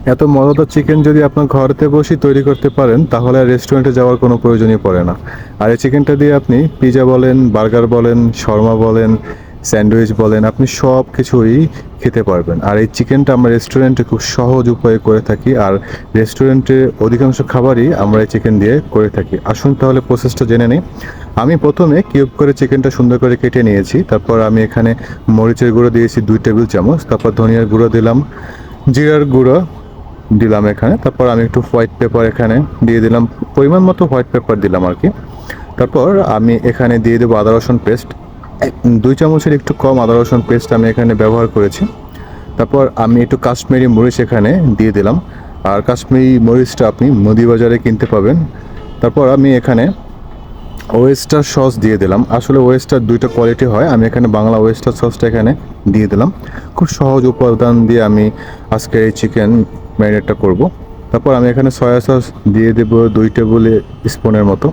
এত মজাদার চিকেন যদি আপনার ঘরেতে বসে তৈরি করতে পারেন তাহলে আর রেস্টুরেন্টে যাওয়ার কোনো প্রয়োজনই পড়ে না। আর এই চিকেনটা দিয়ে আপনি পিৎজা বলেন, বার্গার বলেন, শর্মা বলেন, স্যান্ডউইচ বলেন, আপনি সব কিছুই খেতে পারবেন। আর এই চিকেনটা আমরা রেস্টুরেন্টে খুব সহজ উপায়ে করে থাকি, আর রেস্টুরেন্টে অধিকাংশ খাবারই আমরা এই চিকেন দিয়ে করে থাকি। আসুন তাহলে প্রসেসটা জেনে নিই। আমি প্রথমে কিউব করে চিকেনটা সুন্দর করে কেটে নিয়েছি। তারপর আমি এখানে মরিচের গুঁড়ো দিয়েছি 2 টেবিল চামচ, তারপর ধনিয়ার গুঁড়ো দিলাম, জিরার গুঁড়ো দিলাম এখানে, তারপর আমি একটু হোয়াইট পেপার এখানে দিয়ে দিলাম, পরিমাণ মতো হোয়াইট পেপার দিলাম আর কি। তারপর আমি এখানে দিয়ে দেবো আদা রসুন পেস্ট, 2 চামচের একটু কম আদা রসুন পেস্ট আমি এখানে ব্যবহার করেছি। তারপর আমি একটু কাশ্মীরি মরিচ এখানে দিয়ে দিলাম, আর কাশ্মীরি মরিচটা আপনি মুদি বাজারে কিনতে পাবেন। তারপর আমি এখানে ওয়েস্টার সস দিয়ে দিলাম। আসলে ওয়েস্টার 2টা কোয়ালিটি হয়, আমি এখানে বাংলা ওয়েস্টার সসটা এখানে দিয়ে দিলাম। খুব সহজ উপাদান দিয়ে আমি আজকে এই চিকেন ম্যারিনেটটা করব। তারপর আমি এখানে সয়া সস দিয়ে দেবো 2 টেবিল স্পুনের মতো।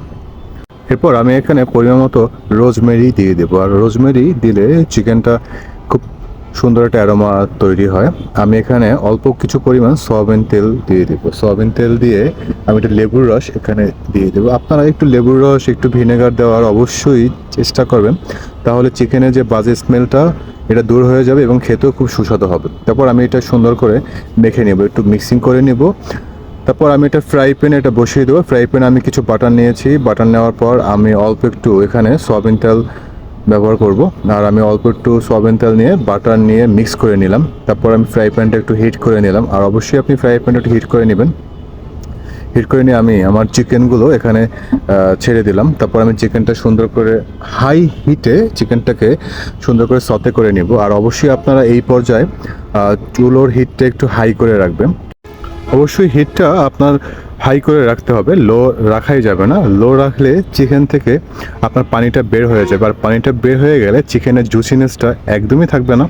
এরপর আমি এখানে পরিমাণ মতো রোজমেরি দিয়ে দেবো, আর রোজমেরি দিলে চিকেনটা খুব সুন্দর একটা অ্যারোমা তৈরি হয়। আমি এখানে অল্প কিছু পরিমাণ সয়াবিন তেল দিয়ে দেবো। সয়াবিন তেল দিয়ে আমি একটু লেবুর রস এখানে দিয়ে দেবো। আপনারা একটু লেবুর রস, একটু ভিনেগার দেওয়ার অবশ্যই চেষ্টা করবেন, তাহলে চিকেনের যে বাজে স্মেলটা এটা দূর হয়ে যাবে এবং খেতেও খুব সুস্বাদু হবে। তারপর আমি এটা সুন্দর করে মেখে নেব, একটু মিক্সিং করে নেব। তারপর আমি এটা ফ্রাই প্যানে এটা বসিয়ে দেবো। ফ্রাই প্যানে আমি কিছু বাটার নিয়েছি। বাটার নেওয়ার পর আমি অল্প একটু এখানে সয়াবিন তেল ব্যবহার করব, আর আমি অল্প একটু সয়াবিন তেল নিয়ে বাটার নিয়ে মিক্স করে নিলাম। তারপর আমি ফ্রাই প্যানটা একটু হিট করে নিলাম, আর অবশ্যই আপনি ফ্রাই প্যানটা একটু হিট করে নেবেন। হিট করে নিয়ে আমি আমার চিকেনগুলো এখানে ছেড়ে দিলাম। তারপর আমি চিকেনটা সুন্দর করে হাই হিটে চিকেনটাকে সুন্দর করে সতে করে নিব। আর অবশ্যই আপনারা এই পর্যায়ে চুলোর হিটটা একটু হাই করে রাখবেন। অবশ্যই হিটটা আপনার হাই করে রাখতে হবে, লো রাখাই যাবে না। লো রাখলে চিকেন থেকে আপনার পানিটা বের হয়ে যাবে, আর পানিটা বের হয়ে গেলে চিকেনের জুসিনেসটা একদমই থাকবে না।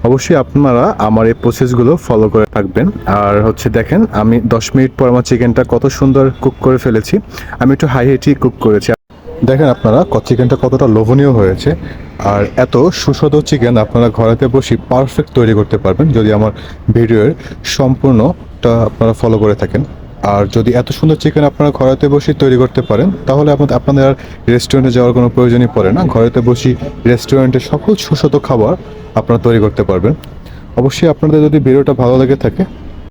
অবশ্যই আপনারা আমার এই প্রসেসগুলো ফলো করে থাকবেন। আর হচ্ছে দেখেন আমি 10 মিনিট পর আমার চিকেনটা কত সুন্দর কুক করে ফেলেছি। আমি একটু হাই হিটেই কুক করেছি। দেখেন আপনারা চিকেনটা কতটা লোভনীয় হয়েছে। আর এত সুস্বাদু চিকেন আপনারা ঘরেতে বসে পারফেক্ট তৈরি করতে পারবেন যদি আমার ভিডিওর সম্পূর্ণটা আপনারা ফলো করে থাকেন। আর যদি এত সুন্দর চিকেন আপনারা ঘরেতে বসে তৈরি করতে পারেন তাহলে আপনাদের আর রেস্টুরেন্টে যাওয়ার কোনো প্রয়োজনই পড়ে না। ঘরেতে বসে রেস্টুরেন্টে সকল সুস্বাদু খাবার আপনারা তৈরি করতে পারবেন। অবশ্যই আপনাদের যদি ভিডিওটা ভালো লেগে থাকে